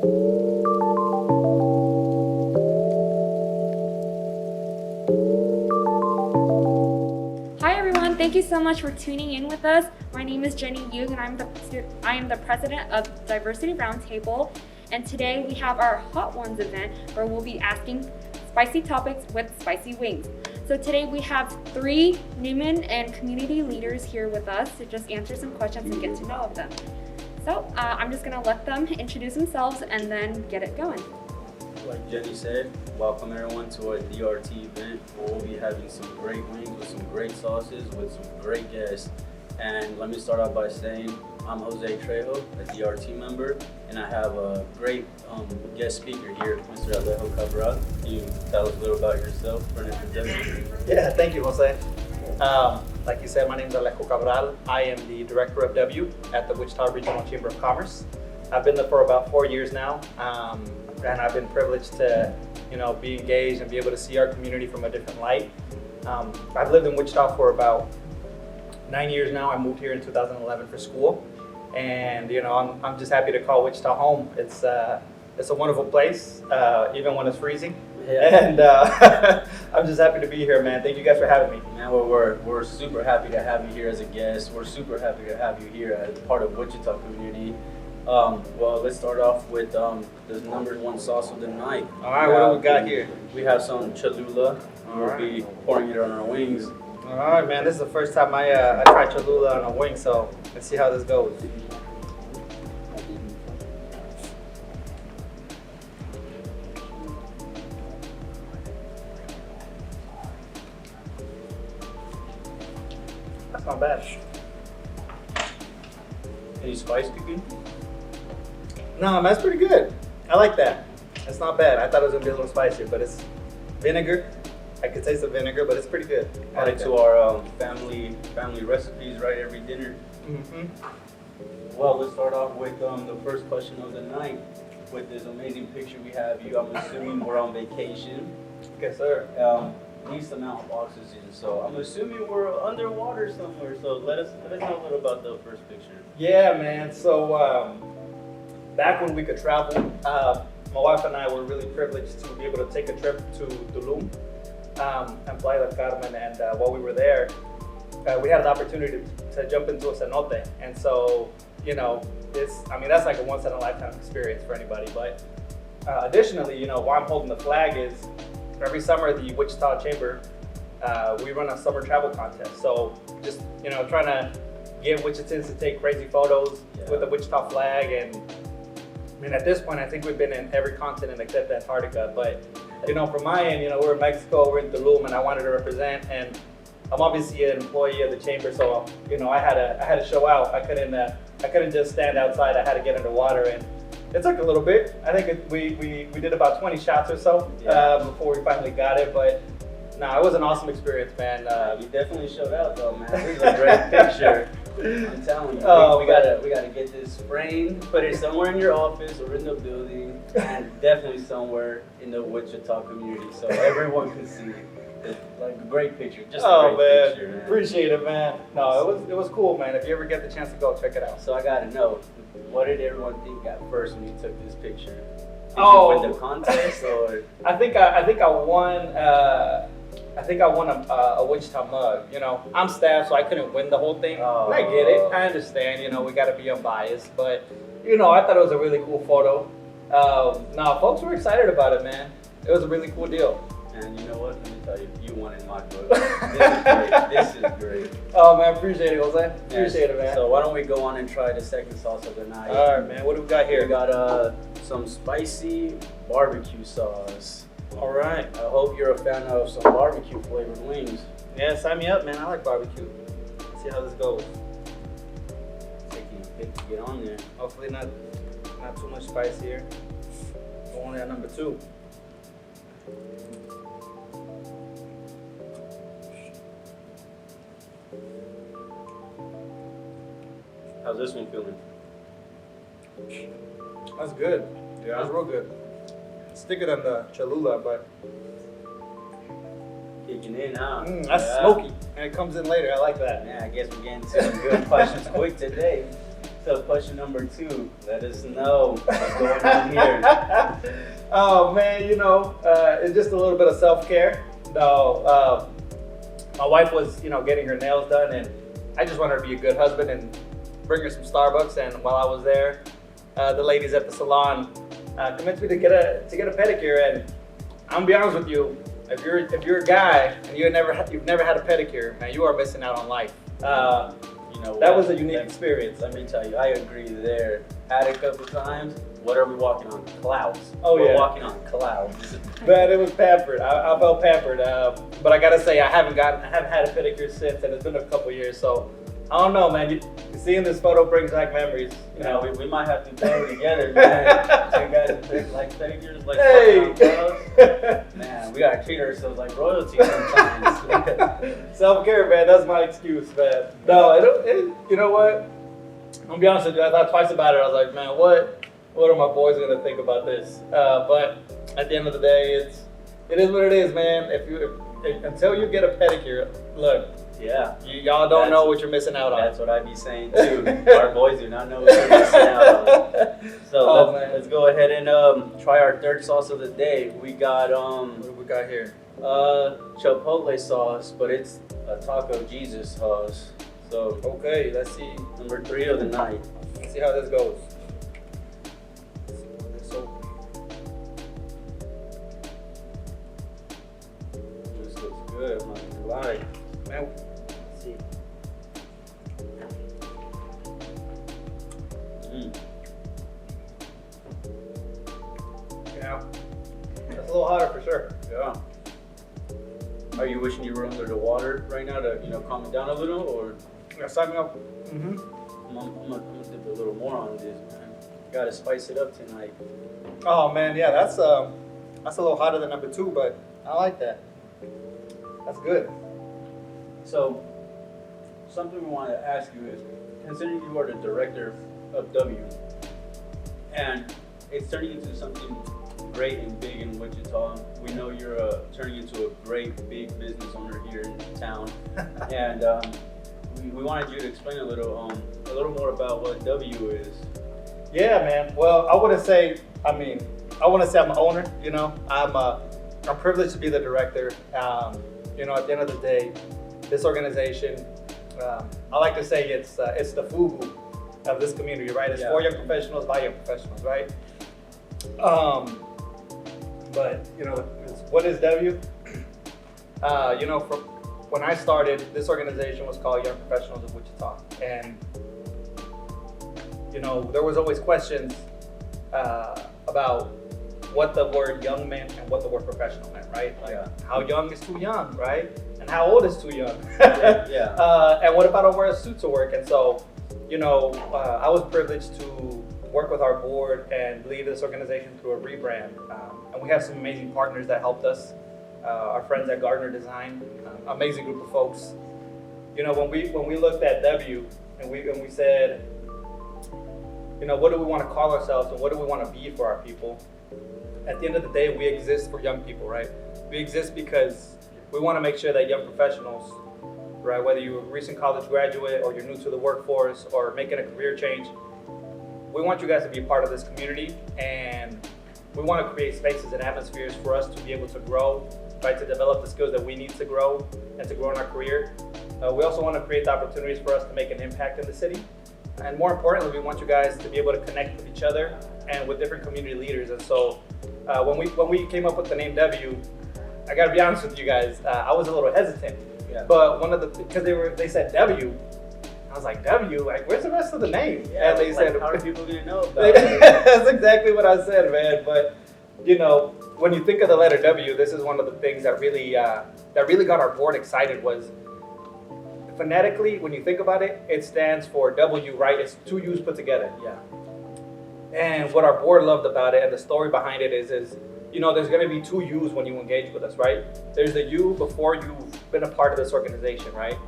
Hi everyone, thank you so much for tuning in with us. My name is Jenny Yu and I am the president of Diversity Roundtable. And today we have our Hot Ones event where we'll be asking spicy topics with spicy wings. So today we have 3 Newman and community leaders here with us to just answer some questions and get to know of them. So I'm just gonna let them introduce themselves and then get it going. Like Jenny said, welcome everyone to our DRT event where we'll be having some great wings with some great sauces with some great guests. And let me start off by saying I'm Jose Trejo, a DRT member, and I have a great guest speaker here, Mr. Alejo Cabral. Can you tell us a little about yourself for an introduction? Yeah, thank you, Jose. Like you said, my name is Alejo Cabral. I am the Director of W at the Wichita Regional Chamber of Commerce. I've been there for about 4 years now, and I've been privileged to, be engaged and be able to see our community from a different light. I've lived in Wichita for about 9 years now. I moved here in 2011 for school, and I'm just happy to call Wichita home. It's a wonderful place, even when it's freezing. Yeah. And I'm just happy to be here, man. Thank you guys for having me. Man, we're super happy to have you here as a guest. We're super happy to have you here as part of Wichita community. Well, let's start off with the #1 sauce of the night. All right, what do we got here? We have some Cholula. We'll be pouring it on our wings. All right, man. This is the first time I tried Cholula on a wing, so let's see how this goes. That's not bad. Any spice cooking? No, man, that's pretty good. I like that. It's not bad. I thought it was gonna be a little spicier, but it's vinegar. I could taste the vinegar, but it's pretty good. Add it to our family recipes, right? Every dinner. Mm-hmm. Well, let's start off with the first question of the night. With this amazing picture we have you, I'm assuming we're on vacation. Yes, sir. Least amount of oxygen, so I'm assuming we're underwater somewhere. So let us know a little about the first picture. Yeah, man. So back when we could travel, my wife and I were really privileged to be able to take a trip to Tulum and Playa del Carmen. And while we were there, we had an opportunity to jump into a cenote. And so, that's like a once in a lifetime experience for anybody. But additionally, why I'm holding the flag is every summer the Wichita Chamber, we run a summer travel contest. So just, trying to get Wichitans to take crazy photos with the Wichita flag. And at this point, I think we've been in every continent except Antarctica. But, from my end, we're in Mexico, we're in Tulum, and I wanted to represent. And I'm obviously an employee of the chamber, so, I had to show out. I couldn't just stand outside. I had to get underwater, and it took a little bit. I think we did about 20 shots or so before we finally got it. But it was an awesome experience, man. You definitely showed out, though, man. This is a great picture. I'm telling you, we gotta get this framed, put it somewhere in your office or in the building, and definitely somewhere in the Wichita community so everyone can see it. It's like a great picture, just a great picture, man. Appreciate it, man. No, it was cool, man. If you ever get the chance to go, check it out. So I gotta know, what did everyone think at first when you took this picture? Did you win the contest, or? I think I won. I think I won a Wichita mug. I'm staff, so I couldn't win the whole thing. And I get it. I understand. We got to be unbiased, but I thought it was a really cool photo. Folks were excited about it, man. It was a really cool deal. And you know what? Let me tell you, you won in my book. This is great. This is great. Oh man, appreciate it, Jose. Appreciate it, man. So why don't we go on and try the second sauce of the night? All right, man. What do we got here? We got some spicy barbecue sauce. All right. I hope you're a fan of some barbecue flavored wings. Yeah, sign me up, man. I like barbecue. Let's see how this goes. Taking a bit to get on there. Hopefully not too much spice here. Only at #2. How's this one feeling? That's good. Yeah, that's real good. It's thicker than the Cholula, but kicking in, huh? That's smoky, and it comes in later. I like that. Yeah, I guess we're getting some good questions quick today. So question number 2, let us know what's going on here. Oh man, it's just a little bit of self-care. No, my wife was, getting her nails done, and I just wanted to be a good husband and bring her some Starbucks. And while I was there, the ladies at the salon convinced me to get a pedicure. And I'm gonna be honest with you, if you're a guy and you've never had a pedicure, man, you are missing out on life. That was a unique experience. Let me tell you, I agree there. Had a couple times. What are we walking on? Clouds. Oh, We're yeah. walking on clouds. Man, it was pampered. I felt pampered. But I gotta say, I haven't had a pedicure since, and it's been a couple years. So I don't know, man. Seeing this photo brings back memories. We might have to go together, man. You guys pick like pedicures, like Hey. clouds. Man, we gotta treat ourselves like royalty sometimes. Self-care, man. That's my excuse, man. No, you know what? I'm gonna be honest with you. I thought twice about it. I was like, man, what are my boys gonna think about this? But at the end of the day, it is what it is, man. Until you get a pedicure, look. Yeah. Y'all don't know what you're missing out on. That's what I be saying too. Our boys do not know what they're missing out on. So let's go ahead and try our third sauce of the day. We got what do we got here? Chipotle sauce, but it's a taco Jesus sauce. So Okay, let's see. number 3 of the night. Let's see how this goes. This open. This looks good, I'm not gonna lie. Man, let's see. Yeah, that's a little hotter for sure. Yeah. Are you wishing you were under the water right now to calm it down a little, or? Yeah, sign me up. I'm gonna dip a little more on this, man. Gotta spice it up tonight. Oh man, yeah, that's a little hotter than number 2, but I like that. That's good. So, something we want to ask you is, considering you are the director of W, and it's turning into something great and big in Wichita. We know you're turning into a great big business owner here in town, and we wanted you to explain a little more about what W is. Yeah, man. Well, I wouldn't say I'm an owner. I'm privileged to be the director. At the end of the day, this organization, I like to say it's the FUBU of this community, right? It's for young professionals by young professionals, right? But what is W? From when I started, this organization was called Young Professionals of Wichita, and there was always questions about what the word young meant and what the word professional meant, right? Like how young is too young, right? And how old is too young? And what if I don't wear a suit to work? And so, I was privileged to work with our board and lead this organization through a rebrand. And we have some amazing partners that helped us. Our friends at Gardner Design, amazing group of folks. When we looked at W and we said, what do we want to call ourselves and what do we want to be for our people? At the end of the day, we exist for young people, right? We exist because we want to make sure that young professionals, right, whether you're a recent college graduate or you're new to the workforce or making a career change, we want you guys to be a part of this community, and we want to create spaces and atmospheres for us to be able to grow, right, to develop the skills that we need to grow and to grow in our career. We also want to create the opportunities for us to make an impact in the city. And more importantly, we want you guys to be able to connect with each other and with different community leaders. And so when we came up with the name W, I gotta be honest with you guys, I was a little hesitant. Yeah. But because they said W, I was like, W, like where's the rest of the name? Yeah, and they said, how are people gonna know about it? That's exactly what I said, man. But when you think of the letter W, this is one of the things that really got our board excited. Was phonetically, when you think about it, it stands for W, right? It's 2 U's put together. Yeah. And what our board loved about it and the story behind it is there's going to be 2 U's when you engage with us, right? There's the U before you've been a part of this organization, right?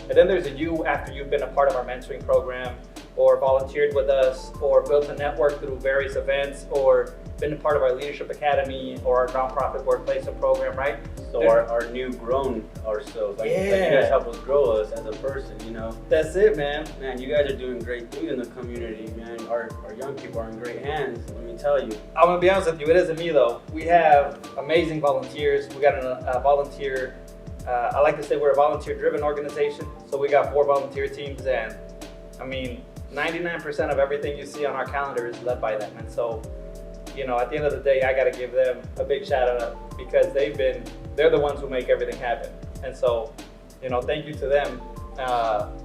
And then there's a U after you've been a part of our mentoring program or volunteered with us or built a network through various events or been a part of our Leadership Academy or our nonprofit board placement program, right? So our new grown ourselves, like you guys help us grow us as a person, you know. That's it, man. Man, you guys are doing great things in the community, man. Our young people are in great hands, let me tell you. I'm gonna be honest with you, it isn't me though. We have amazing volunteers. We got a volunteer, I like to say we're a volunteer-driven organization. So we got 4 volunteer teams, and I mean, 99% of everything you see on our calendar is led by them. And so, you know, at the end of the day, I gotta give them a big shout out because they're the ones who make everything happen. And so, you know, thank you to them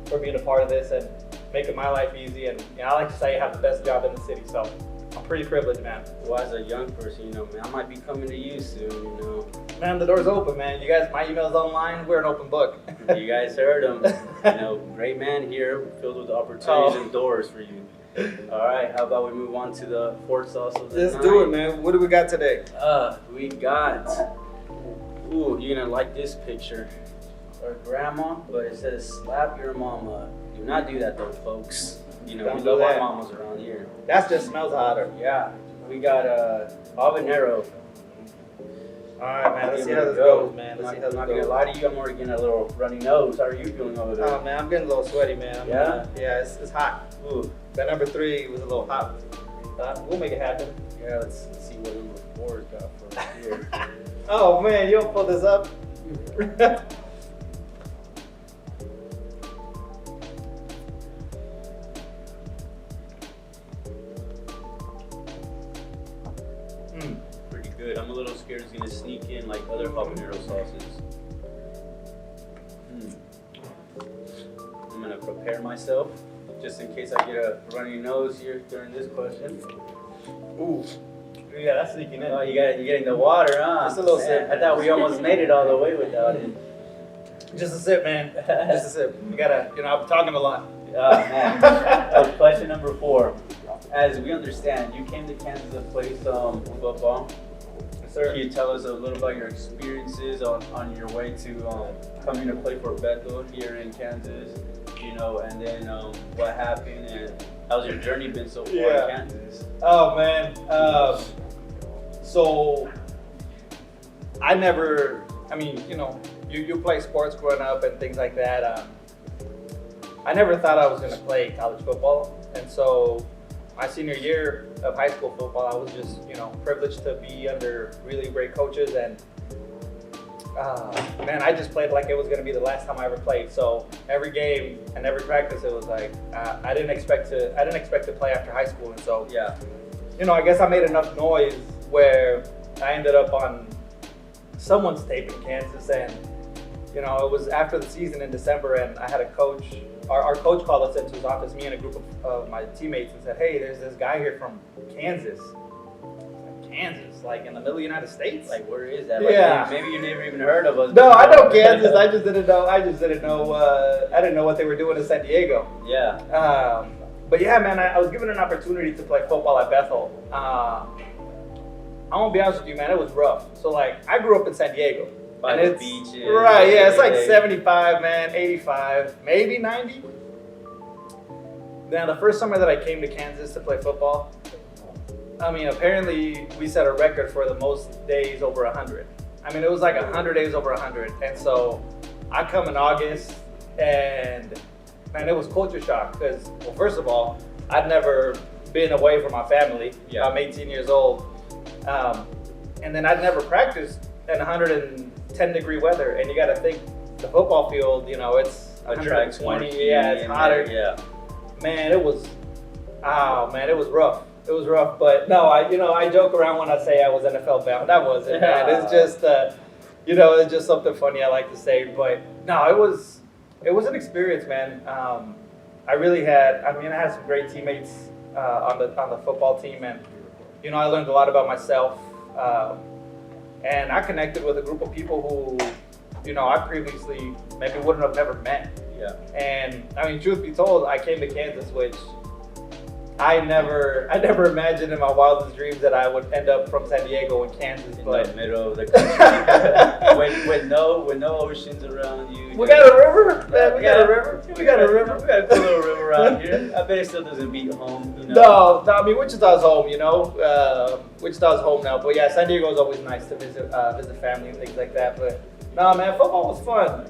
for being a part of this and making my life easy. And you know, I like to say I have the best job in the city, so I'm pretty privileged, man. Well, as a young person, you know, man, I might be coming to you soon, you know. Man, the door's open, man. You guys, my email's online. We're an open book. You guys heard him. You know, great man here, filled with opportunities and doors for you. All right, how about we move on to the 4th sauce of the night? Let's do it, man. What do we got today? We got, ooh, you're gonna like this picture. Our grandma, but it says slap your mama. Do not do that though, folks. You know, Don't we do love our that. mamas around here. That just smells hotter. Yeah, we got habanero. All right, man. Let's see Give how it a this go. goes, man. I'm Let's see how this not gonna goes. lie to you, I'm already getting a little runny nose. How are you feeling over there? Oh, man, I'm getting a little sweaty, man. Yeah? Yeah, it's hot. Ooh, That number 3 was a little hot. We'll make it happen. yeah, let's see what number 4's got for us here. Oh, man, you'll pull this up. Pretty good. I'm a little scared it's gonna sneak in like other habanero sauces. I'm gonna prepare myself just in case I get a runny nose here during this question. Ooh. Yeah, that's sneaking in. Oh, you're getting the water, huh? Just a little Man, sip. I thought we almost made it all the way without it. Just a sip, man. Just a sip. You gotta, you know, I'm talking a lot. Oh, man. Question number 4. As we understand, you came to Kansas to play some football. Yes, sir. Can you tell us a little about your experiences on your way to coming to play for Bethel here in Kansas? You know, and then what happened and how's your journey been so far in Kansas? Oh, man. So I mean, you know, you play sports growing up and things like that. I never thought I was going to play college football. And so my senior year of high school football, I was just, you know, privileged to be under really great coaches. And man, I just played like it was going to be the last time I ever played. So every game and every practice, it was like I didn't expect to play after high school. And so, Yeah. you know, I guess I made enough noise where I ended up on someone's tape in Kansas. And, you know, it was after the season in December, and I had a coach, our coach called us into his office, me and a group of my teammates, and said, hey, there's this guy here from Kansas. Kansas, like in the middle of the United States? Like, where is that? Like, Yeah. Maybe you never even heard of us. No, I know Kansas. I didn't know. I didn't know what they were doing in San Diego. Yeah. But yeah, man, I was given an opportunity to play football at Bethel. I'm gonna be honest with you, man, it was rough. So like, I grew up in San Diego. By and the it's, beaches. right, yeah, it's like Yeah. 75, man, 85, maybe 90. Now, the first summer that I came to Kansas to play football, I mean, apparently we set a record for the most days over 100. I mean, it was like 100 days over 100. And so I come in August, and man, it was culture shock because, well, first of all, I'd never been away from my family. Yeah. I'm 18 years old. And then I'd never practiced in 110-degree weather. And you got to think, the football field, you know, it's Attracts 120. Yeah, it's hotter. Yeah. Man, it was rough. It was rough, but no, I joke around when I say I was NFL bound. That wasn't, man. It's just, it's just something funny I like to say. But no, it was an experience, man. I had some great teammates on the football team, and you know, I learned a lot about myself, and I connected with a group of people who, you know, I previously maybe wouldn't have never met. Yeah. And I mean, truth be told, I came to Kansas, which I never imagined in my wildest dreams that I would end up from San Diego in Kansas. In But the middle of the country, with no oceans around you. we got a river, man. We got a river. We got a river. We got a cool little river around here. I bet it still doesn't beat home. You know? No, I mean Wichita's home. You know, Wichita's home now. But yeah, San Diego is always nice to visit family and things like that. But no, man, football was fun.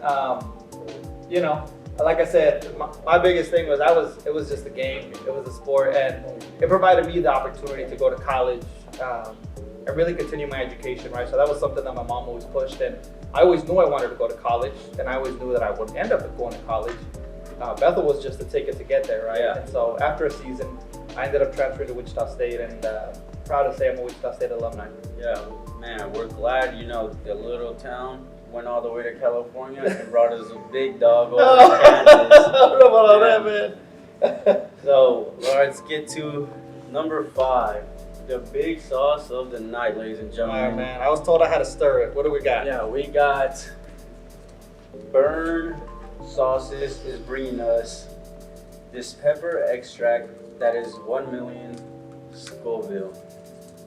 You know, like I said, my biggest thing was it was just a game. It was a sport, and it provided me the opportunity to go to college and really continue my education, right? So that was something that my mom always pushed, and I always knew I wanted to go to college, and I always knew that I would end up going to college. Bethel was just a ticket to get there, right? Yeah. And so after a season, I ended up transferring to Wichita State, and proud to say I'm a Wichita State alumni. Yeah, man, we're glad, you know, the little town went all the way to California and brought us a big dog over to Kansas. I don't know about all that, man. So, let's get to number 5, the big sauce of the night, ladies and All gentlemen. right, man. I was told I had to stir it. What do we got? Yeah, we got Burn Sauces is bringing us this pepper extract that is 1 million Scoville.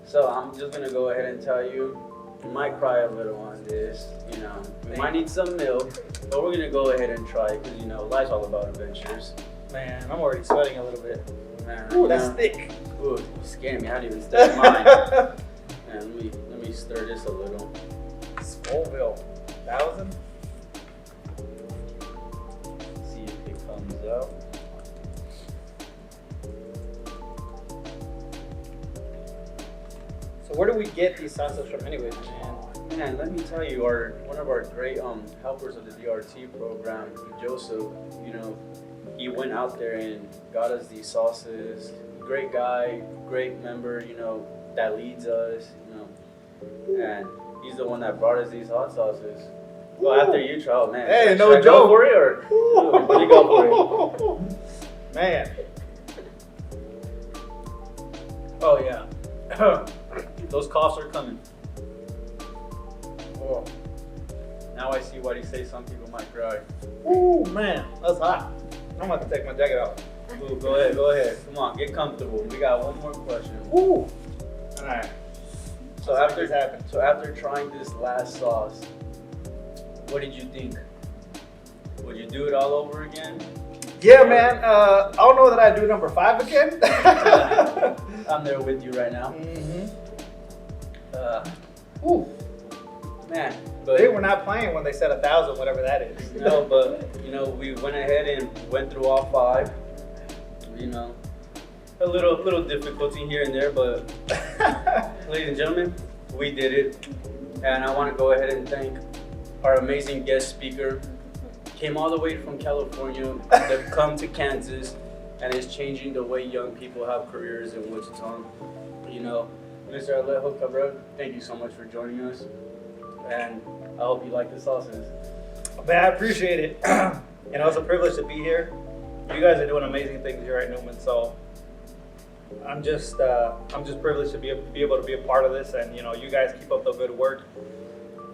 So I'm just gonna go ahead and tell you, you might cry a little on this, you know. We might need some milk, but we're gonna go ahead and try it because, you know, life's all about adventures. Man, I'm already sweating a little bit. Man, Ooh, you that's know, thick. Ooh, you scared me. I didn't even stir mine. Man, let me stir this a little. Scoville, 1,000. See if it comes out. So where do we get these sauces from anyways, man? Man, let me tell you, one of our great helpers of the DRT program, Joseph, you know, he went out there and got us these sauces. Great guy, great member, you know, that leads us, you know, and he's the one that brought us these hot sauces. Well, after you try, oh man. Hey, should no I joke. go for it or what do you go for it? Man. Oh yeah. Those coughs are coming. Oh. Now I see why they say some people might cry. Ooh, man, that's hot. I'm about to take my jacket off. Ooh, go ahead. Come on, get comfortable. We got one more question. Ooh. All right. So Let's make this happen. after trying this last sauce, what did you think? Would you do it all over again? Yeah, man. I don't know that I do number 5 again. I'm there with you right now. Ooh. Man, but They were not playing when they said 1,000, whatever that is. no, but you know, we went ahead and went through all 5. You know, a little difficulty here and there, but ladies and gentlemen, we did it. And I want to go ahead and thank our amazing guest speaker. Came all the way from California to come to Kansas, and is changing the way young people have careers in Wichita. You know, Mr. Alejo Cabrera, thank you so much for joining us, and I hope you like the sauces. Man, I appreciate it. You know, it's a privilege to be here. You guys are doing amazing things here at Newman, so I'm just privileged to be able to be a part of this, and you know, you guys keep up the good work.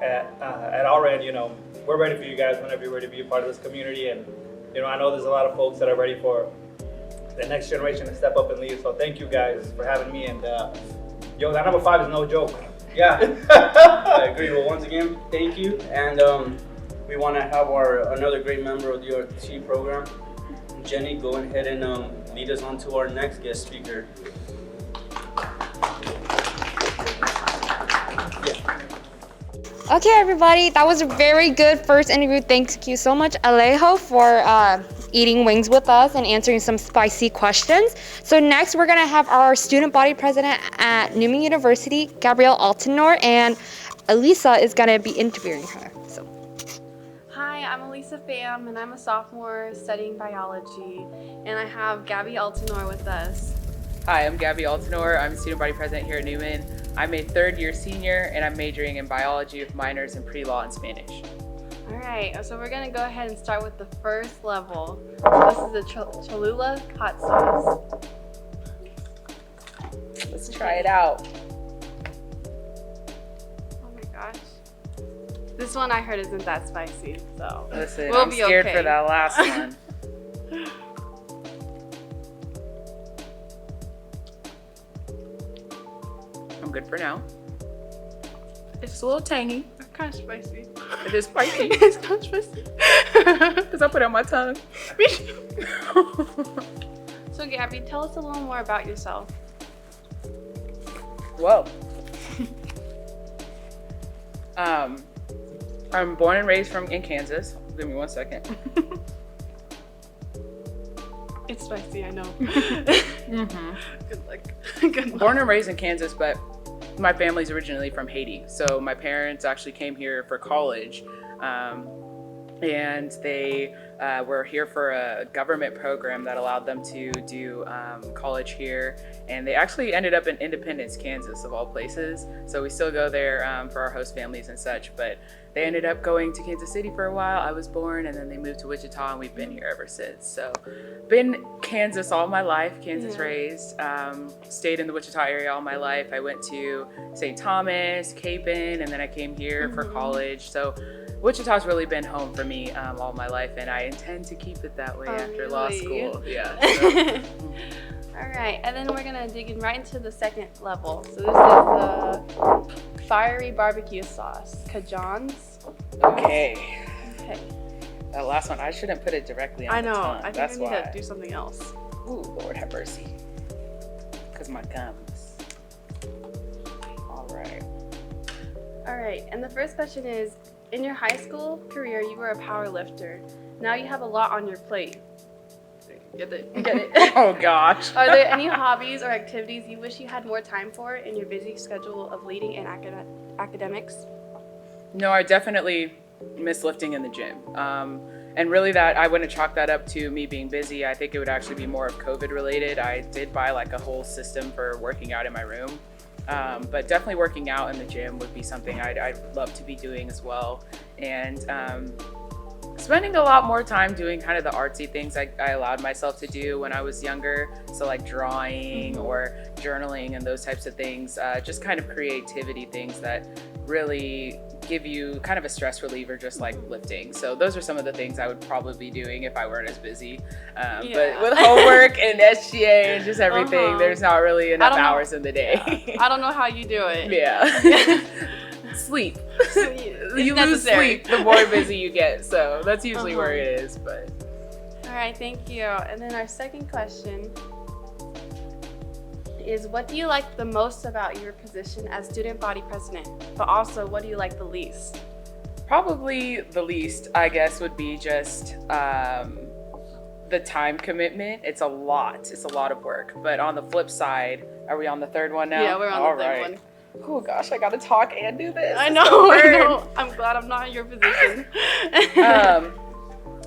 At our end, you know, we're ready for you guys whenever you're ready to be a part of this community, and you know, I know there's a lot of folks that are ready for the next generation to step up and lead. So thank you guys for having me, and yo, that number 5 is no joke. Yeah, I agree. Well, once again, thank you, and we want to have another great member of the DRT program, Jenny, go ahead and lead us on to our next guest speaker. Okay, everybody, that was a very good first interview. Thank you so much, Alejo, for eating wings with us and answering some spicy questions. So next, we're gonna have our student body president at Newman University, Gabrielle Altenor, and Elisa is gonna be interviewing her. So. Hi, I'm Elisa Pham, and I'm a sophomore studying biology, and I have Gabby Altenor with us. Hi, I'm Gabby Altenor. I'm student body president here at Newman. I'm a third-year senior, and I'm majoring in biology with minors in pre-law and Spanish. All right, so we're gonna go ahead and start with the first level. This is the Cholula Hot Sauce. Let's try it out. Oh my gosh. This one I heard isn't that spicy, so Listen, we'll I'm be scared okay. for that last one. I'm good for now. It's a little tangy. It's kind of spicy. It is spicy. It's kind of spicy. Because I put it on my tongue. So Gabby, tell us a little more about yourself. Whoa. I'm born and raised in Kansas. Give me 1 second. It's spicy, I know. Mm-hmm. Good luck. Good luck. Born and raised in Kansas, but my family's originally from Haiti. So my parents actually came here for college. And they were here for a government program that allowed them to do college here. And they actually ended up in Independence, Kansas, of all places. So we still go there for our host families and such. But they ended up going to Kansas City for a while. I was born, and then they moved to Wichita, and we've been here ever since. So been Kansas all my life, Kansas raised. Stayed in the Wichita area all my life. I went to St. Thomas, Capon, and then I came here for college. So Wichita's really been home for me all my life, and I intend to keep it that way after law school. Yeah. So. All right, and then we're gonna dig in right into the second level. So this is the fiery barbecue sauce, Cajuns. Okay. Okay. That last one, I shouldn't put it directly on I the know. tongue. I think That's I need why. to do something else. Ooh, Lord have mercy. Because my gums. All right. All right, and the first question is, in your high school career, you were a power lifter. Now you have a lot on your plate. Get it? Get it? Oh gosh. Are there any hobbies or activities you wish you had more time for in your busy schedule of leading in academics? No, I definitely miss lifting in the gym. And really that, I wouldn't chalk that up to me being busy. I think it would actually be more of COVID related. I did buy like a whole system for working out in my room. But definitely working out in the gym would be something I'd love to be doing as well. And spending a lot more time doing kind of the artsy things I allowed myself to do when I was younger. So like drawing or journaling and those types of things, just kind of creativity things that really give you kind of a stress reliever, just like lifting. So those are some of the things I would probably be doing if I weren't as busy. But with homework and SGA and just everything, there's not really enough hours in the day. Yeah. I don't know how you do it. Yeah. Sleep. You lose sleep the more busy you get. So that's usually where it is. But all right, thank you. And then our second question is, what do you like the most about your position as student body president? But also, what do you like the least? probably the least, I guess, would be just the time commitment. It's a lot of work. But on the flip side, are we on the third one now? Yeah, we're on the third one. Oh gosh, I gotta talk and do this. I know. I'm glad I'm not in your position.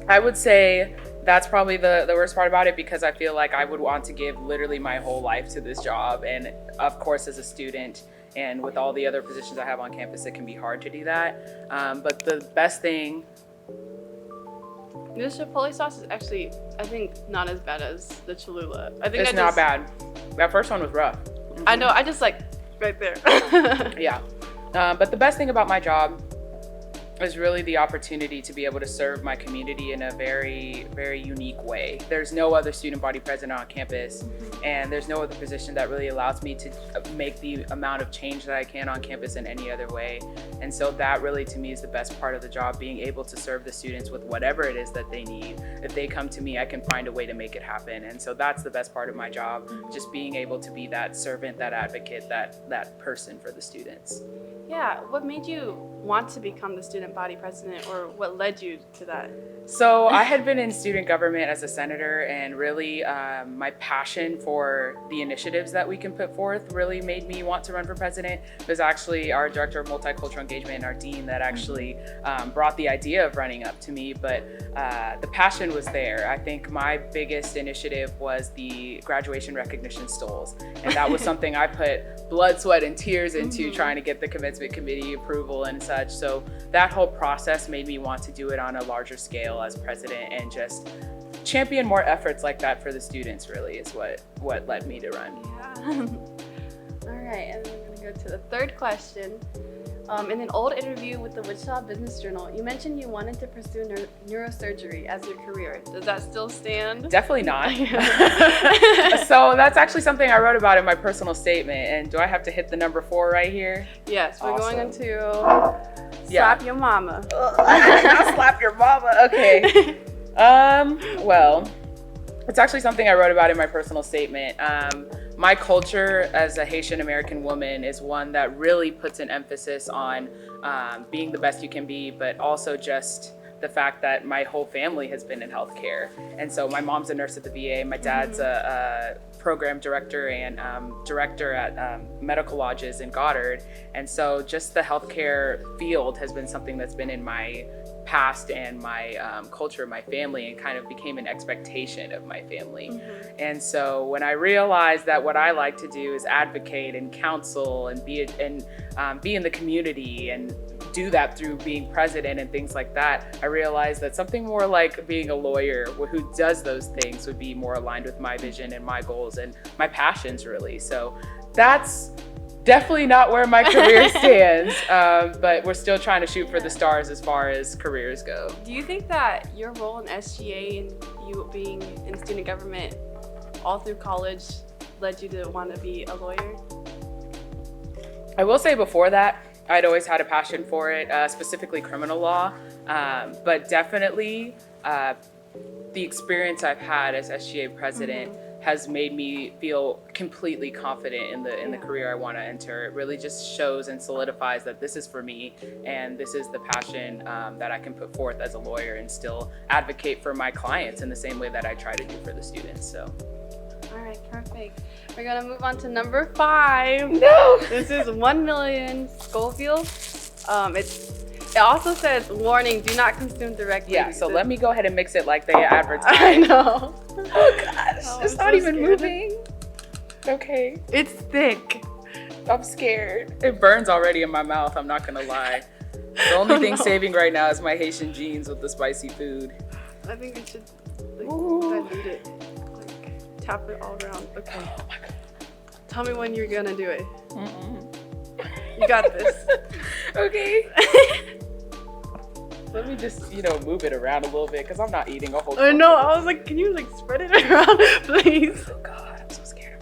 I would say that's probably the worst part about it, because I feel like I would want to give literally my whole life to this job. And of course, as a student and with all the other positions I have on campus, it can be hard to do that. But the best thing... This Chipotle sauce is actually, I think, not as bad as the Cholula. I think it's not bad. That first one was rough. Mm-hmm. I know, I just like right there. Yeah. But the best thing about my job is really the opportunity to be able to serve my community in a very, very unique way. There's no other student body president on campus, and there's no other position that really allows me to make the amount of change that I can on campus in any other way. And so that really, to me, is the best part of the job, being able to serve the students with whatever it is that they need. If they come to me, I can find a way to make it happen. And so that's the best part of my job, just being able to be that servant, that advocate, that person for the students. Yeah, what made you want to become the student body president, or what led you to that? So I had been in student government as a senator, and really my passion for the initiatives that we can put forth really made me want to run for president. It was actually our director of multicultural engagement and our dean that actually brought the idea of running up to me, but the passion was there. I think my biggest initiative was the graduation recognition stoles, and that was something I put blood, sweat, and tears into trying to get the commencement committee approval and such. So that whole process made me want to do it on a larger scale as president, and just champion more efforts like that for the students really is what led me to run. Yeah. All right, and then we're gonna go to the third question. In an old interview with the Wichita Business Journal, you mentioned you wanted to pursue neurosurgery as your career. Does that still stand? Definitely not. So that's actually something I wrote about in my personal statement. And do I have to hit the number 4 right here? Yes, we're Awesome. going into slap your mama. Not slap your mama. Okay. Well, it's actually something I wrote about in my personal statement. My culture as a Haitian American woman is one that really puts an emphasis on being the best you can be, but also just the fact that my whole family has been in healthcare. And so my mom's a nurse at the VA, my dad's a program director and director at medical lodges in Goddard. And so just the healthcare field has been something that's been in my past and my culture, my family, and kind of became an expectation of my family. And so when I realized that what I like to do is advocate and counsel and be in the community and do that through being president and things like that, I realized that something more like being a lawyer who does those things would be more aligned with my vision and my goals and my passions, really. So that's definitely not where my career stands, but we're still trying to shoot for the stars as far as careers go. Do you think that your role in SGA and you being in student government all through college led you to want to be a lawyer? I will say before that, I'd always had a passion for it, specifically criminal law, but definitely the experience I've had as SGA president has made me feel completely confident in the career I want to enter. It really just shows and solidifies that this is for me and this is the passion that I can put forth as a lawyer and still advocate for my clients in the same way that I try to do for the students. So. All right, perfect. We're gonna move on to number 5. No! This is 1 million Scoville. It also says, warning, do not consume directly. Yeah, so let me go ahead and mix it like they advertise. I know. Oh gosh, Oh, it's I'm not so even scared. moving. Okay, It's thick. I'm scared. It burns already in my mouth, I'm not gonna lie. The only thing saving right now is my Haitian genes with the spicy food. I think we should Ooh. dilute it. Like, tap it all around. Okay. Oh my god. Tell me when you're gonna do it. You got this. Okay. Let me just, move it around a little bit because I'm not eating a whole. I know. I was like, can you spread it around, please? Oh god, I'm so scared.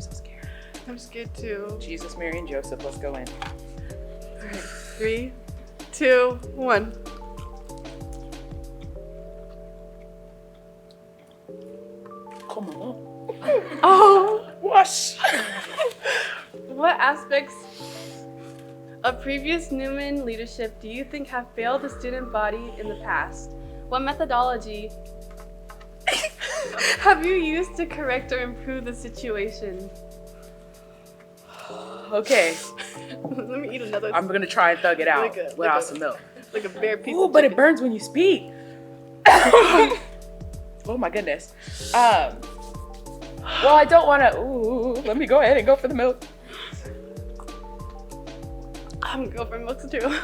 I'm scared too. Jesus, Mary, and Joseph, let's go in. All right. 3, 2, 1. Come on. Oh. Wash. What aspects of previous Newman leadership do you think have failed the student body in the past? What methodology have you used to correct or improve the situation? Okay, Let me eat another. I'm gonna try and thug it out without some milk. Like a bare piece Ooh, of but it chicken. burns when you speak. Oh my goodness. Well, I don't want to. Ooh, let me go ahead and go for the milk. I'm going for milk too.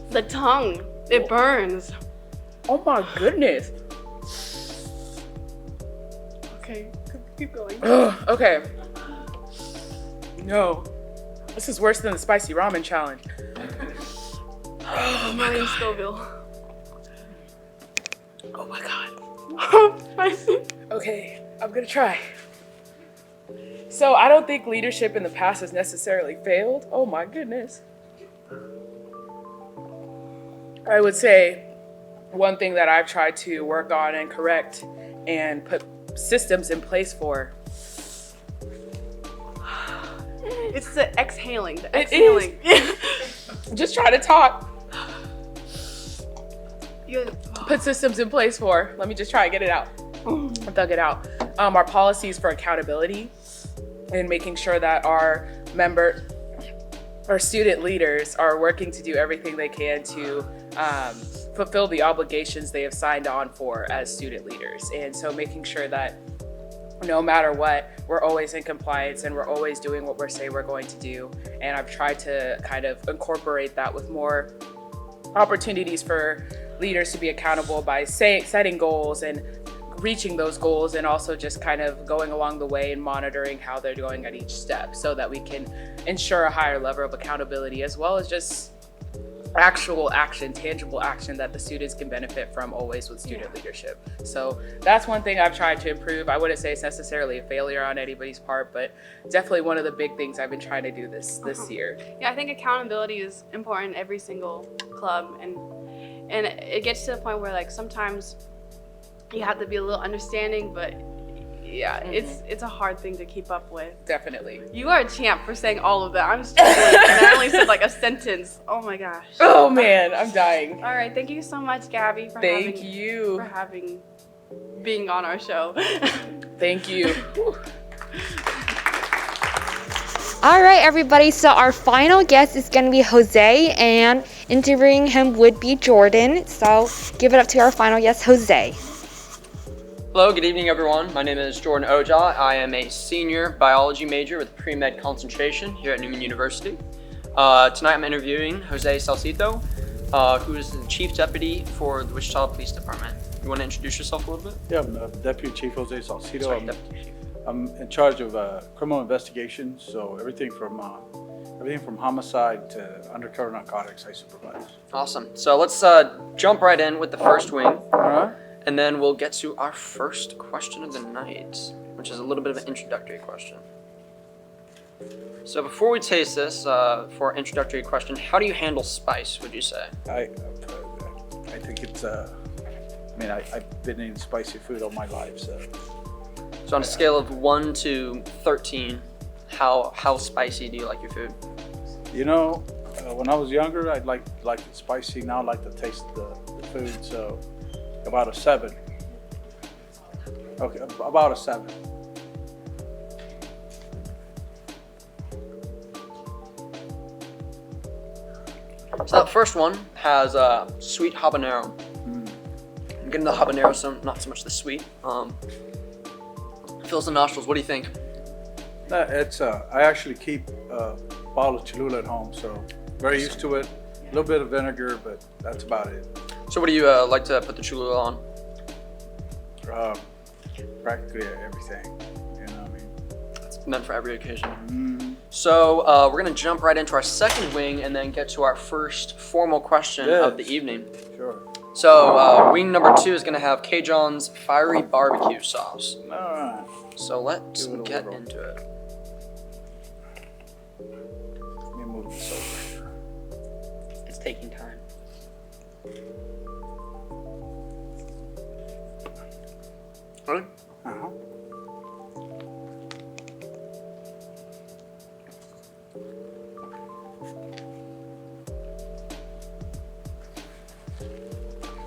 The tongue, it burns. Oh my goodness. Okay, keep going. Ugh, okay. No, this is worse than the spicy ramen challenge. Oh my Scoville. Oh my god. Spicy. Okay, I'm gonna try. So I don't think leadership in the past has necessarily failed. Oh my goodness. I would say one thing that I've tried to work on and correct and put systems in place for. It's the exhaling. The It is. exhaling. Just try to talk. You- Put systems in place for. Let me just try and get it out. Thug it out. Our policies for accountability and making sure that our student leaders are working to do everything they can to fulfill the obligations they have signed on for as student leaders. And so making sure that no matter what, we're always in compliance and we're always doing what we say we're going to do. And I've tried to kind of incorporate that with more opportunities for leaders to be accountable by setting goals and reaching those goals, and also just kind of going along the way and monitoring how they're going at each step so that we can ensure a higher level of accountability, as well as just actual action, tangible action that the students can benefit from always with student leadership. So that's one thing I've tried to improve. I wouldn't say it's necessarily a failure on anybody's part, but definitely one of the big things I've been trying to do this year. Yeah, I think accountability is important in every single club, and it gets to the point where like sometimes you have to be a little understanding, but yeah, it's a hard thing to keep up with. Definitely. You are a champ for saying all of that. I'm struggling, and I only said like a sentence. Oh my gosh. Oh man, I'm dying. All right, thank you so much, Gabby, for being on our show. Thank you. All right, everybody. So our final guest is going to be Jose, and interviewing him would be Jordan. So give it up to our final guest, Jose. Hello, good evening everyone. My name is Jordan Oja. I am a senior biology major with pre-med concentration here at Newman University. Tonight I'm interviewing Jose Salcito, who is the Chief Deputy for the Wichita Police Department. You want to introduce yourself a little bit? Yeah, I'm Deputy Chief Jose Salcito. Sorry, Deputy Chief. I'm in charge of criminal investigations, so everything from homicide to undercover narcotics I supervise. Awesome. So let's jump right in with the first wing. All right. And then we'll get to our first question of the night, which is a little bit of an introductory question. So before we taste this, for our introductory question, how do you handle spice, would you say? I think it's, I've been eating spicy food all my life, so. So on a scale of 1 to 13, how spicy do you like your food? You know, when I was younger, I liked it spicy. Now I like to taste the food, so about a 7. Okay, about a 7. So that first one has sweet habanero. I'm getting the habanero, so not so much the sweet. Fills the nostrils. What do you think? I actually keep a bottle of Cholula at home, so very used to it. A little bit of vinegar, but that's about it. So what do you like to put the Cholula on? Practically everything, you know what I mean? It's meant for every occasion. So we're gonna jump right into our second wing and then get to our first formal question of the evening. Sure. So wing number 2 is gonna have Cajun's fiery barbecue sauce. All right. So let's Give it a get whirl. into it. Let me move this over. It's taking time. Ready? Uh-huh.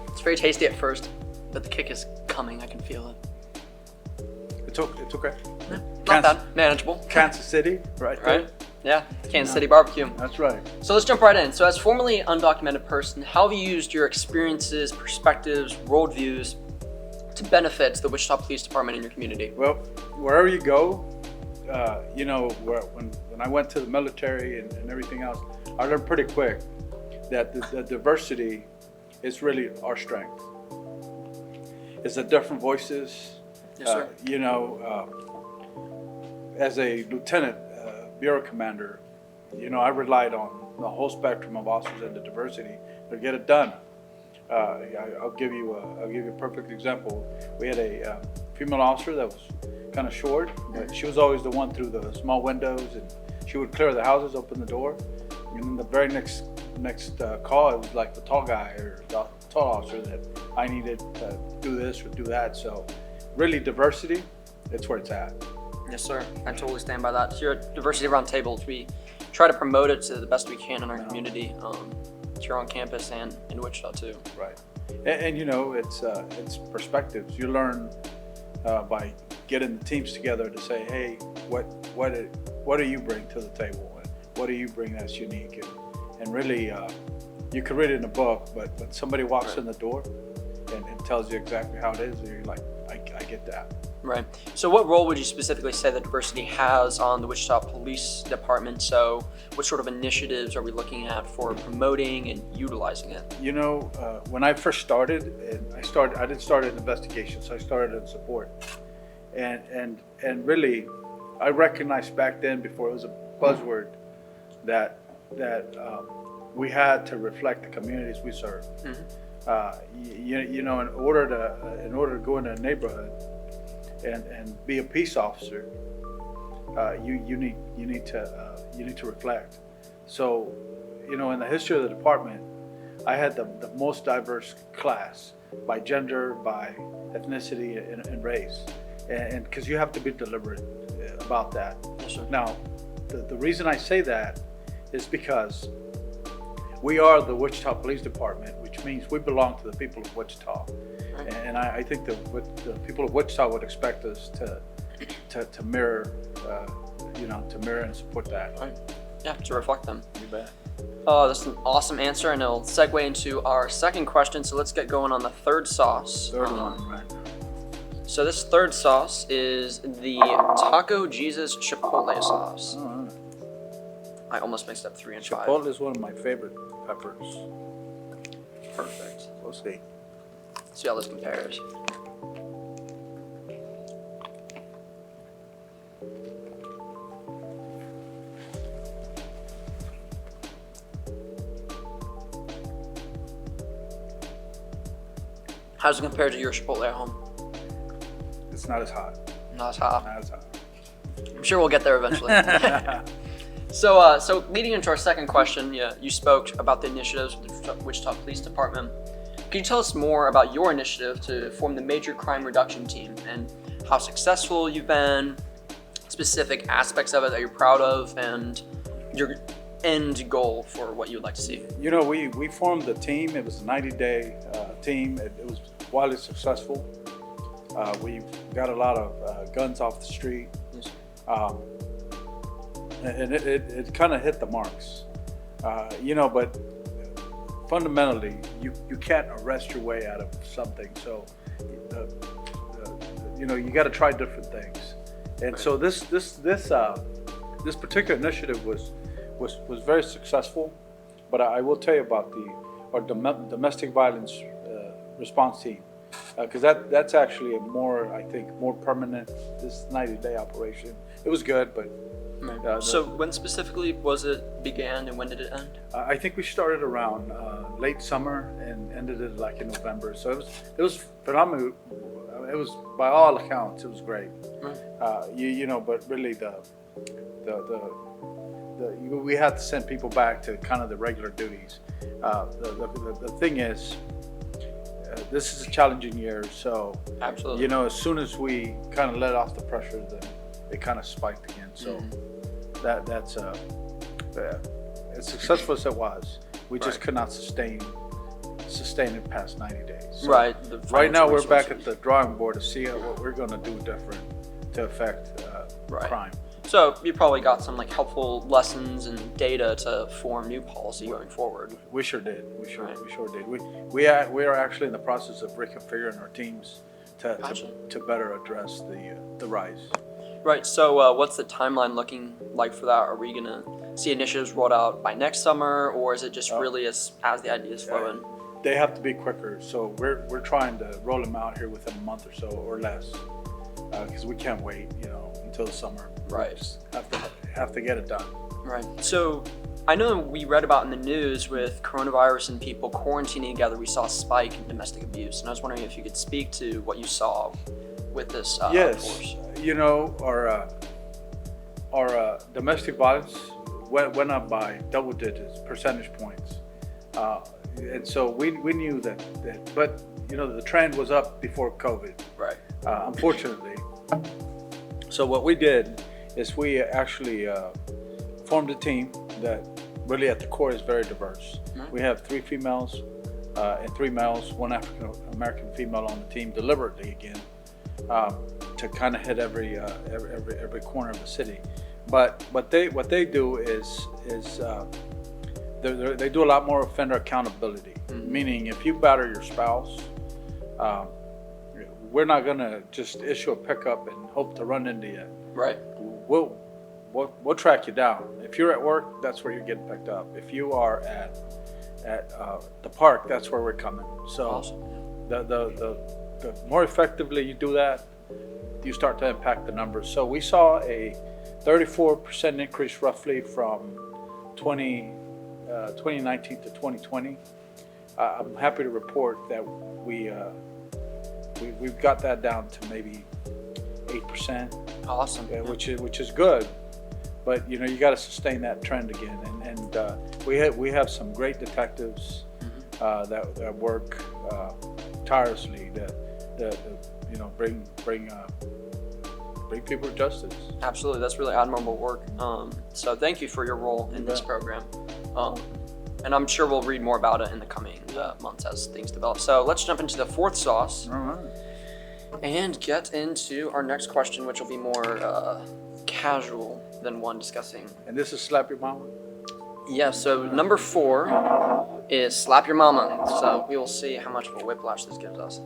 It's very tasty at first, but the kick is coming. I can feel it. It's okay. Not bad. Manageable. Kansas City, right there. Right? Yeah. Kansas City barbecue. That's right. So let's jump right in. So as formerly undocumented person, how have you used your experiences, perspectives, worldviews to benefit the Wichita Police Department in your community? Well, wherever you go, you know, when I went to the military and everything else, I learned pretty quick that the diversity is really our strength. It's the different voices. Yes, sir. You know, as a lieutenant, bureau commander, you know, I relied on the whole spectrum of officers and the diversity to get it done. I'll give you a perfect example. We had a female officer that was kind of short, but she was always the one through the small windows, and she would clear the houses, open the door, and then the very next call, it was like the tall guy or the tall officer that I needed to do this or do that. So really diversity, it's where it's at. Yes, sir. I totally stand by that. Here at Diversity Roundtables, we try to promote it to the best we can in our community, here on campus and in Wichita too. Right, and you know, it's perspectives. You learn by getting the teams together to say, hey, what do you bring to the table, and what do you bring that's unique, and really, you could read it in a book, but when somebody walks in the door and tells you exactly how it is, you're like, I get that. Right. So what role would you specifically say that diversity has on the Wichita Police Department? So what sort of initiatives are we looking at for promoting and utilizing it? You know, when I first started, I didn't start in investigations. I started in support, and really, I recognized back then, before it was a buzzword, that we had to reflect the communities we serve. You know, in order to go into a neighborhood and be a peace officer, you need to reflect. So, you know, in the history of the department, I had the most diverse class by gender, by ethnicity, and race, and because you have to be deliberate about that. Yes, sir. Now, the reason I say that is because we are the Wichita Police Department, which means we belong to the people of Wichita. Right. And I think that what the people of Wichita would expect us to mirror, to mirror and support that. Right. Yeah, to reflect them. You bet. That's an awesome answer, and it'll segue into our second question. So let's get going on the third sauce. Third one, right? So this third sauce is the Taco Jesus Chipotle Sauce. All right. I almost mixed up 3 and 5. Chipotle is one of my favorite peppers. Perfect. We'll see. See how this compares. How does it compare to your Chipotle at home? It's not as hot. Not as hot. Not as hot. I'm sure we'll get there eventually. So leading into our second question, you spoke about the initiatives with the Wichita Police Department. Can you tell us more about your initiative to form the Major Crime Reduction Team and how successful you've been, specific aspects of it that you're proud of, and your end goal for what you would like to see? You know, we formed the team. It was a 90-day team. It was wildly successful. We got a lot of guns off the street. Yes. And it kind of hit the marks. But fundamentally, you can't arrest your way out of something. So, you got to try different things. And so this particular initiative was very successful. But I will tell you about our domestic violence response team, because that's actually a more permanent, this 90-day operation. It was good, but. So when specifically was it began and when did it end? I think we started around late summer and ended it like in November. So it was phenomenal. It was, by all accounts, it was great. Right. But really we had to send people back to kind of the regular duties. The thing is, this is a challenging year, so Absolutely. As soon as we kind of let off the pressure, then it kind of spiked again. So that's as successful as it was, we just could not sustain it past 90 days. So right. Right now we're back at the drawing board to see what we're going to do different to affect crime. So you probably got some helpful lessons and data to form new policy going forward. We sure did. We sure did. We are actually in the process of reconfiguring our teams to better address the rise. Right. So what's the timeline looking like for that? Are we gonna see initiatives rolled out by next summer, or is it just really as the ideas flow in? They have to be quicker. So we're trying to roll them out here within a month or so or less, because we can't wait, until the summer. Right. We just have to get it done. Right. So I know we read about in the news with coronavirus and people quarantining together, we saw a spike in domestic abuse, and I was wondering if you could speak to what you saw with this Yes. force. Our domestic violence went up by double digits, percentage points. And so we knew that, but the trend was up before COVID. Right. Unfortunately. So what we did is we actually formed a team that really at the core is very diverse. Mm-hmm. We have 3 females and 3 males, 1 African American female on the team, deliberately again, to kind of hit every corner of the city. But what they do is they do a lot more offender accountability. Mm-hmm. Meaning, if you batter your spouse, we're not gonna just issue a pickup and hope to run into you. Right. We'll track you down. If you're at work, that's where you're getting picked up. If you are at the park, that's where we're coming. So Awesome. the more effectively you do that, you start to impact the numbers. So we saw a 34% increase roughly from 2019 to 2020. I'm happy to report that we've got that down to maybe 8%, Awesome. which is good. But you got to sustain that trend again, and we have some great detectives that work tirelessly to bring people to justice. Absolutely, that's really admirable work. So thank you for your role in this program. And I'm sure we'll read more about it in the coming months as things develop. So let's jump into the fourth sauce All right. and get into our next question, which will be more casual than one discussing. And this is Slap Your Mama? Yeah, so number 4 is slap your mama. So we will see how much of a whiplash this gives us.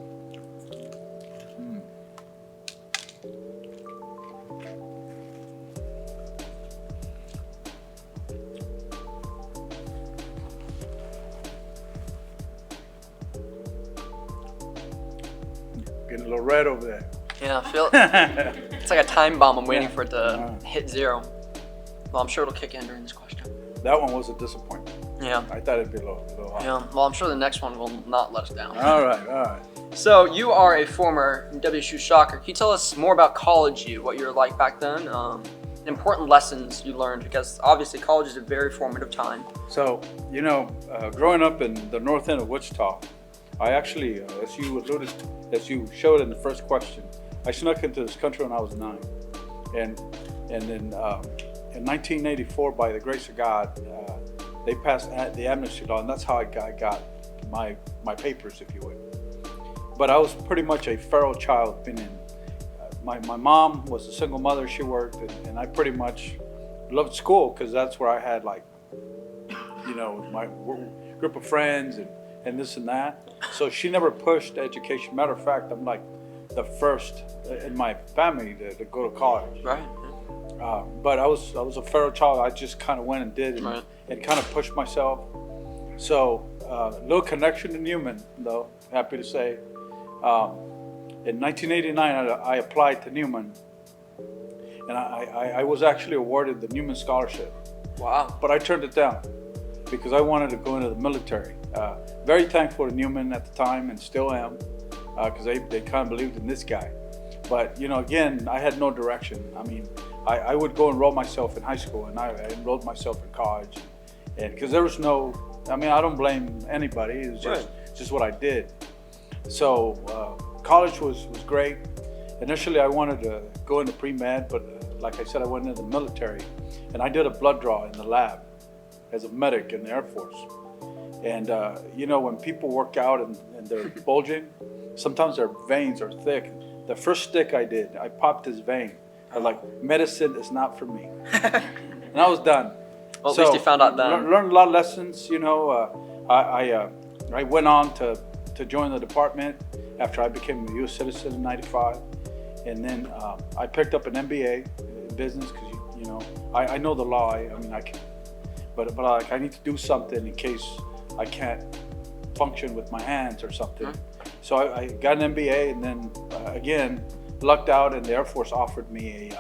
Getting a little red over there. Yeah, I feel it's like a time bomb. I'm waiting for it to hit 0. Well, I'm sure it'll kick in during this question. That one was a disappointment. Yeah. I thought it'd be a little hot. Yeah. Well, I'm sure the next one will not let us down. All right. So you are a former WSU Shocker. Can you tell us more about college you, what you were like back then? Important lessons you learned, because obviously college is a very formative time. So, growing up in the north end of Wichita, I actually, as you showed in the first question, I snuck into this country when I was 9. And then in 1984, by the grace of God, they passed the amnesty law, and that's how I got my papers, if you would. But I was pretty much a feral child, meaning my mom was a single mother, she worked, and I pretty much loved school because that's where I had my group of friends and this and that. So she never pushed education. Matter of fact, I'm like the first in my family to go to college. Right. But I was a feral child. I just kind of went and did and kind of pushed myself. So little connection to Newman, though, happy to say. In 1989, I applied to Newman, and I was actually awarded the Newman Scholarship. Wow. But I turned it down because I wanted to go into the military. Very thankful to Newman at the time, and still am, because they kind of believed in this guy. But again, I had no direction. I mean, I would go enroll myself in high school, and I enrolled myself in college, and because there was no, I don't blame anybody. It was just what I did. So college was great. Initially, I wanted to go into pre-med, but like I said, I went into the military, and I did a blood draw in the lab as a medic in the Air Force. And when people work out and they're bulging, sometimes their veins are thick. The first stick I did, I popped his vein. I was like, medicine is not for me. And I was done. Well, at least you found out then. Learned a lot of lessons. I went on to join the department after I became a U.S. citizen in '95, and then I picked up an MBA in business because I know the law. I can, but I need to do something in case I can't function with my hands or something. So I got an MBA, and then again lucked out, and the Air Force offered me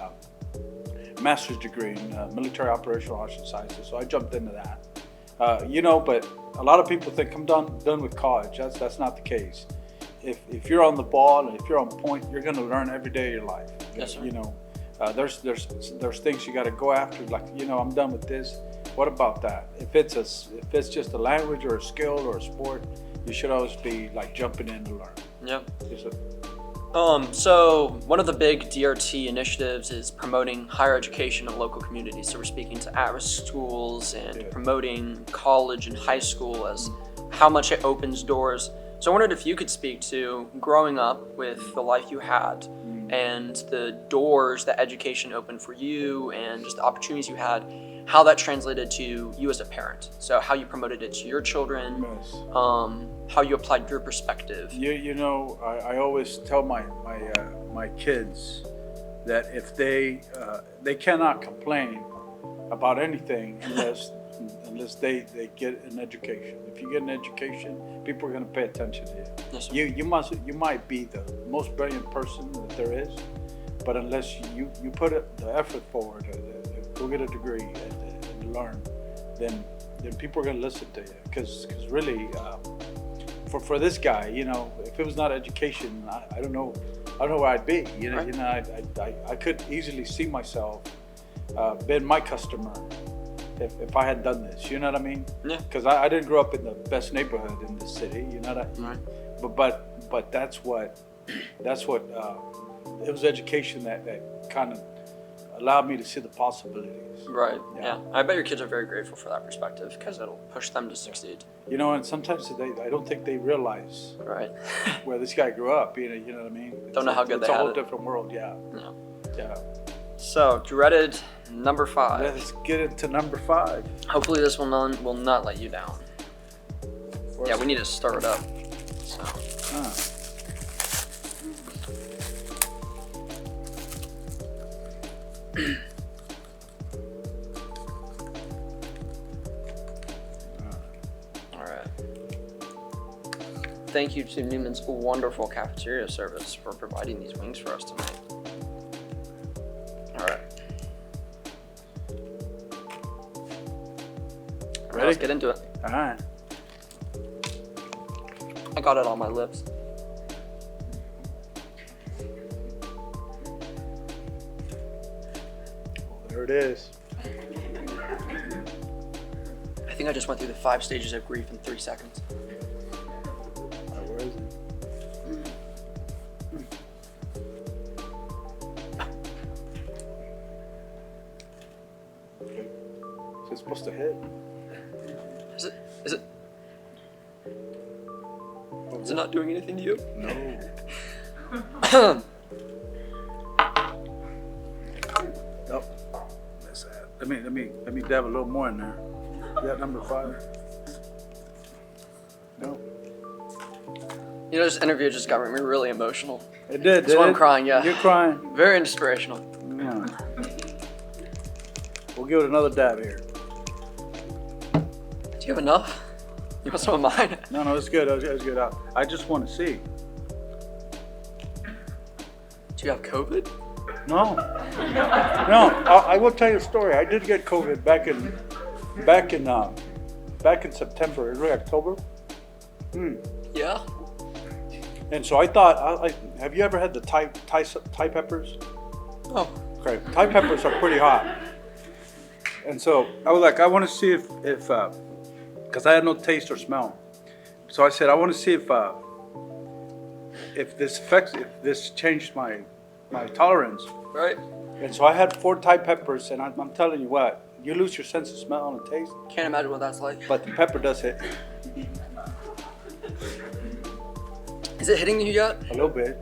a master's degree in military operational arts sciences. So I jumped into that. But a lot of people think I'm done with college. That's not the case. If you're on the ball and if you're on point, you're going to learn every day of your life. Yes, sir. There's things you got to go after. Like I'm done with this. What about that? If it's just a language or a skill or a sport, you should always be like jumping in to learn. Yep. Yes, sir. So one of the big DRT initiatives is promoting higher education in local communities. So we're speaking to at-risk schools and promoting college and high school as how much it opens doors. So I wondered if you could speak to growing up with the life you had and the doors that education opened for you and just the opportunities you had, how that translated to you as a parent. So how you promoted it to your children, Yes. how you applied your perspective. You know, I always tell my kids that if they cannot complain about anything unless they get an education. If you get an education, people are going to pay attention to you. Yes, sir. You might be the most brilliant person that there is, but unless you put the effort forward, go get a degree and learn, then people are going to listen to you. Because really, for this guy, you know, if it was not education, I don't know where I'd be. Right. I could easily see myself being my customer if I had done this. You know what I mean? Yeah. Because I didn't grow up in the best neighborhood in this city. You know that. Right. But that's what it was education that kind of allowed me to see the possibilities. Right. Yeah. Yeah. I bet your kids are very grateful for that perspective because it'll push them to succeed. You know, and sometimes I don't think they realize Right. where this guy grew up. You know what I mean? Don't know how good it's they a had whole it. different world. Yeah. No. Yeah. So dreaded number 5. Let's get into number 5. Hopefully this will not let you down. Yeah, we need to stir it up. So all right. Thank you to Newman's wonderful cafeteria service for providing these wings for us tonight. All right. Ready? Let's get into it. All right. I got it on my lips. There it is. I think I just went through the 5 stages of grief in 3 seconds. Where is it? Is it supposed to hit? Is it not doing anything to you? No. Nope. That's that. Let me dab a little more in there. You got number 5? No. You know, this interview just got me really emotional. It did. That's why I'm crying, yeah. You're crying. Very inspirational. Yeah. We'll give it another dab here. Do you have enough? You want some of mine? No, it's good. It's good. I just want to see. Do you have COVID? No. I will tell you a story. I did get COVID back in September, early October. Yeah. And so I thought, have you ever had the Thai peppers? Oh. Okay, Thai peppers are pretty hot. And so I was like, I want to see if because I had no taste or smell. So I said, I want to see if this changed my tolerance. Right. And so I had 4 Thai peppers, and I'm telling you what, you lose your sense of smell and taste, Can't imagine what that's like. but the pepper does hit Is it hitting you yet? a little bit.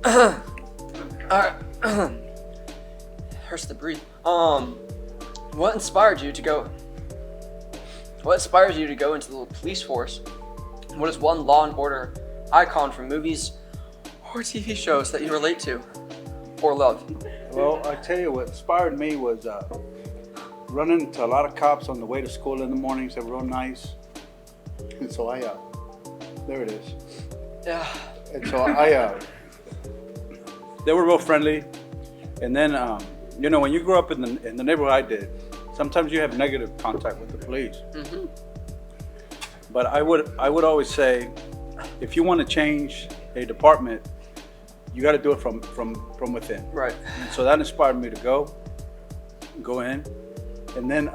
Alright. Hurts to breathe. What inspired you to go into the police force? What is one Law and Order icon from movies or TV shows that you relate to or love? Well, I tell you what inspired me was running into a lot of cops on the way to school in the mornings. They're real nice. And so there it is. Yeah. And so they were real friendly. And then, when you grow up in the neighborhood I did, sometimes you have negative contact with the police. Mm-hmm. But I would always say, if you want to change a department, you got to do it from within. Right. And so that inspired me to go in. And then,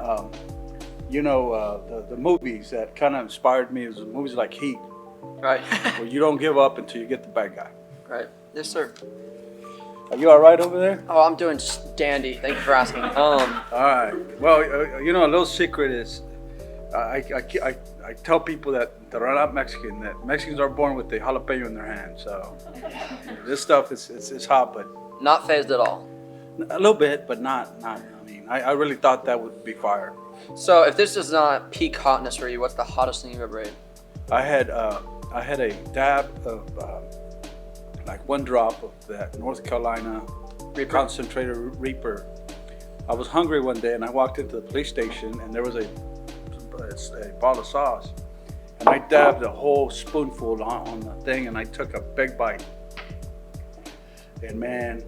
the movies that kind of inspired me was movies like Heat, Right. where you don't give up until you get the bad guy. Right. Yes, sir. Are you all right over there? Oh, I'm doing just dandy. Thank you for asking. All right. Well, a little secret is, I tell people that they're not Mexican. That Mexicans are born with the jalapeno in their hand. So this stuff is hot, but Not phased at all. a little bit, but not. I mean, I really thought that would be fire. So if this is not peak hotness for you, what's the hottest thing you've ever ate? I had a dab of like 1 drop of that North Carolina concentrated Reaper. I was hungry one day and I walked into the police station and there was a bottle of sauce, and I dabbed a whole spoonful on the thing and I took a big bite. And man,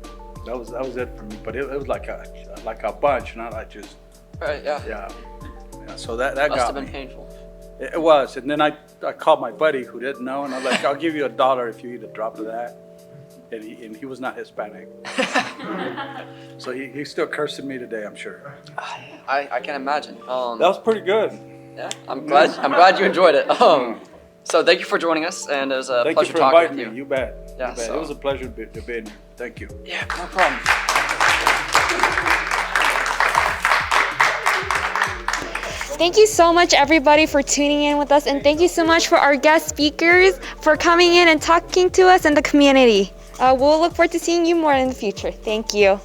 that was it for me. But it was like a bunch, not like just Right, yeah. yeah. So that Must got have been me. painful. It was, and then I called my buddy who didn't know, and I was like, I'll give you $1 if you eat a drop of that. And he was not Hispanic. So he's still cursing me today, I'm sure. I can imagine. That was pretty good. Yeah, I'm glad you enjoyed it. So thank you for joining us, and it was a Thank you pleasure for talking inviting with me. you. You bet. Yeah, You bet. so- It was a pleasure to be here. Thank you. Yeah, no problem. Thank you so much, everybody, for tuning in with us, and thank you so much for our guest speakers for coming in and talking to us in the community. We'll look forward to seeing you more in the future. Thank you.